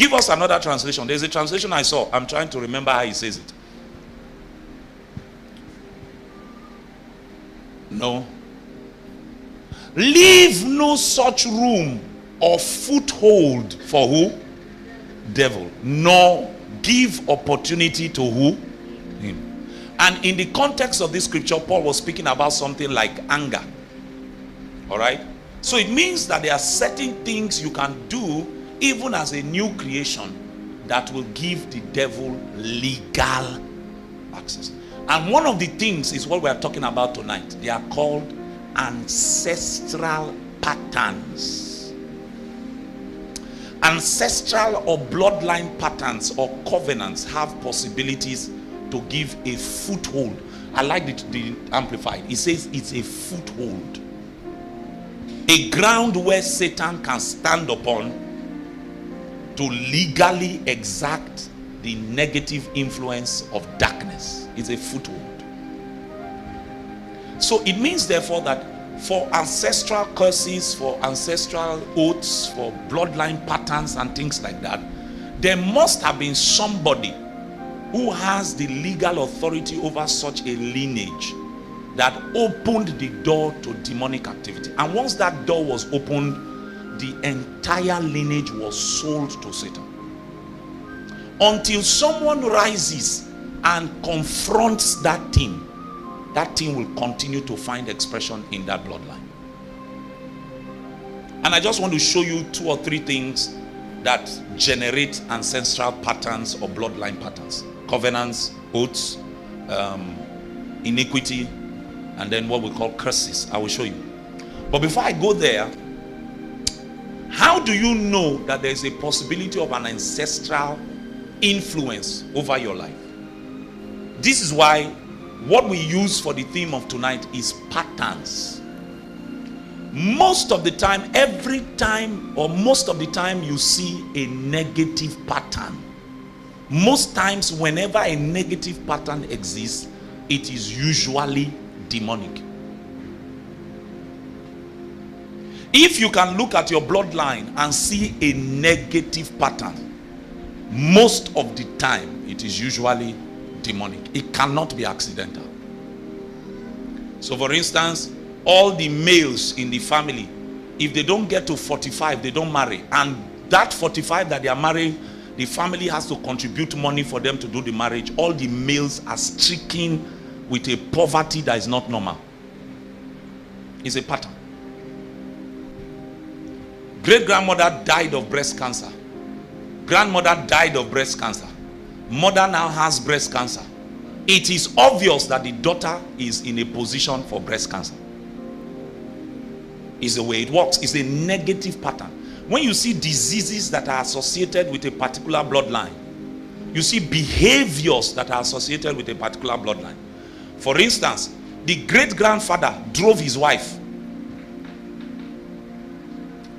Give us another translation. There's a translation I saw. I'm trying to remember how he says it. No. Leave no such room or foothold for who? Devil. Nor give opportunity to who? Him. And in the context of this scripture, Paul was speaking about something like anger. All right? So it means that there are certain things you can do even as a new creation that will give the devil legal access. And one of the things is what we are talking about tonight. They are called ancestral patterns. Ancestral or bloodline patterns or covenants have possibilities to give a foothold. I like the Amplified. It says it's a foothold. A ground where Satan can stand upon to legally exact the negative influence of darkness. It's a foothold. So it means therefore that for ancestral curses, for ancestral oaths, for bloodline patterns and things like that, there must have been somebody who has the legal authority over such a lineage that opened the door to demonic activity. And once that door was opened, the entire lineage was sold to Satan. Until someone rises and confronts that thing will continue to find expression in that bloodline. And I just want to show you 2 or 3 things that generate ancestral patterns or bloodline patterns: covenants, oaths, iniquity, and then what we call curses. I will show you. But before I go there, how do you know that there is a possibility of an ancestral influence over your life? This is why what we use for the theme of tonight is patterns. Most of the time, every time, or most of the time you see a negative pattern, most times whenever a negative pattern exists, it is usually demonic. If you can look at your bloodline and see a negative pattern, most of the time it is usually demonic. It cannot be accidental. So for instance, all the males in the family, if they don't get to 45, they don't marry. And that 45 that they are married, the family has to contribute money for them to do the marriage. All the males are stricken with a poverty that is not normal. It's a pattern. Great-grandmother died of breast cancer. Grandmother died of breast cancer. Mother now has breast cancer. It is obvious that the daughter is in a position for breast cancer. It's the way it works. It's a negative pattern. When you see diseases that are associated with a particular bloodline, you see behaviors that are associated with a particular bloodline. For instance, the great-grandfather drove his wife,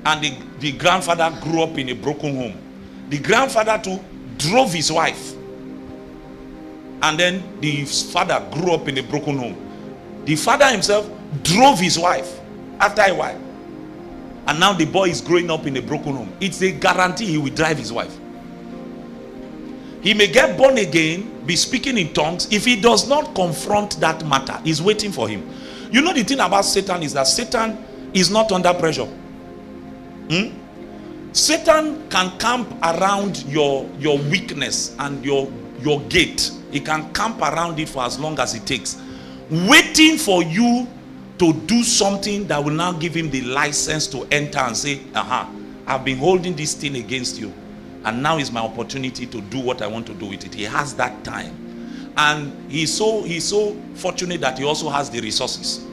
and the grandfather grew up in a broken home. The grandfather too drove his wife, and then the father grew up in a broken home. The father himself drove his wife after a while, and now the boy is growing up in a broken home. It's a guarantee he will drive his wife. He may get born again, be speaking in tongues. If he does not confront that matter, he's waiting for him. You know, the thing about Satan is that Satan is not under pressure. Satan can camp around your weakness and your gate. He can camp around it for as long as it takes, waiting for you to do something that will now give him the license to enter and say, I've been holding this thing against you, and now is my opportunity to do what I want to do with it. He has that time, and he's so fortunate that he also has the resources.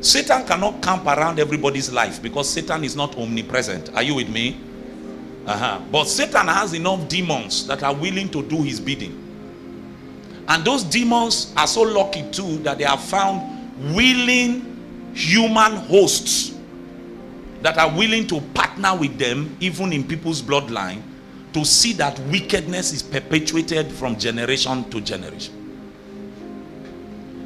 Satan cannot camp around everybody's life because Satan is not omnipresent. Are you with me? But Satan has enough demons that are willing to do his bidding. And those demons are so lucky too that they have found willing human hosts that are willing to partner with them, even in people's bloodline, to see that wickedness is perpetuated from generation to generation.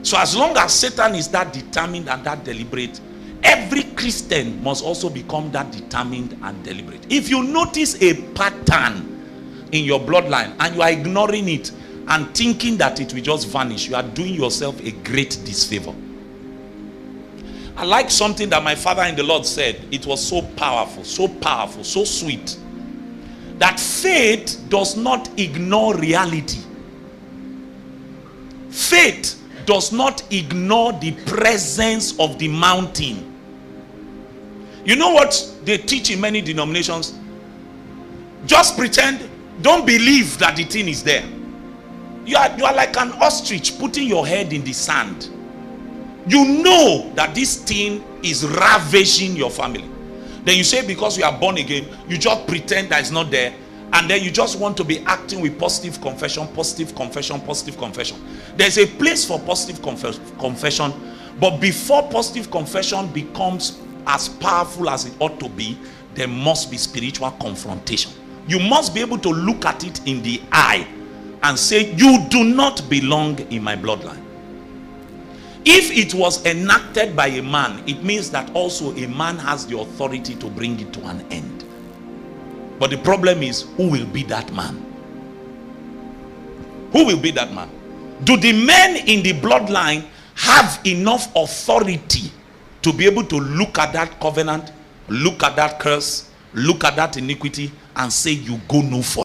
So as long as Satan is that determined and that deliberate, every Christian must also become that determined and deliberate. If you notice a pattern in your bloodline and you are ignoring it and thinking that it will just vanish, you are doing yourself a great disfavor. I like something that my father in the Lord said. It was so powerful, so sweet. That faith does not ignore reality. Faith does not ignore the presence of the mountain. You know what they teach in many denominations? Just pretend, don't believe that the thing is there. You are like an ostrich putting your head in the sand. You know that this thing is ravaging your family. Then you say because you are born again, you just pretend that it's not there, and then you just want to be acting with positive confession, positive confession, positive confession. There's a place for positive confession, but before positive confession becomes as powerful as it ought to be, there must be spiritual confrontation. You must be able to look at it in the eye and say, you do not belong in my bloodline. If it was enacted by a man, it means that also a man has the authority to bring it to an end. But the problem is, who will be that man? Who will be that man? Do the men in the bloodline have enough authority to be able to look at that covenant, look at that curse, look at that iniquity, and say, you go no further?